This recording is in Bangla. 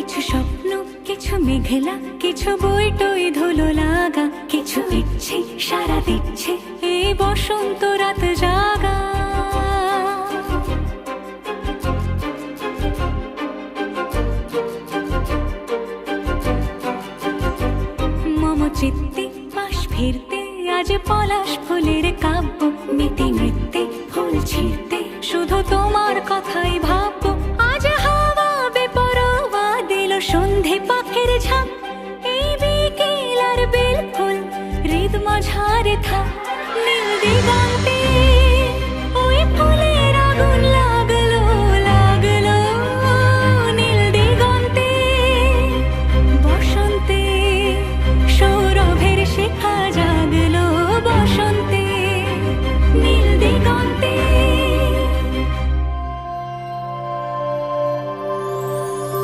কিছু স্বপ্ন, কিছু মেঘলা, কিছু বইটই ধুলো লাগা, কিছু ইচ্ছে সারা দিচ্ছে এই বসন্ত রাত জাগা। মম চিত্তে পাশ ফিরতে আজ পলাশ ফুলের কাব্য, মেতে নৃত্যে ফুল ছিঁড়তে শুধু তোমার কথাই ভাববো। আজ হাওয়া বেপরোয়া দিল সন্ধে পাখির ঝাঁক, এই বিকেল আর বেল ফুল হৃদ মাঝারে থাক।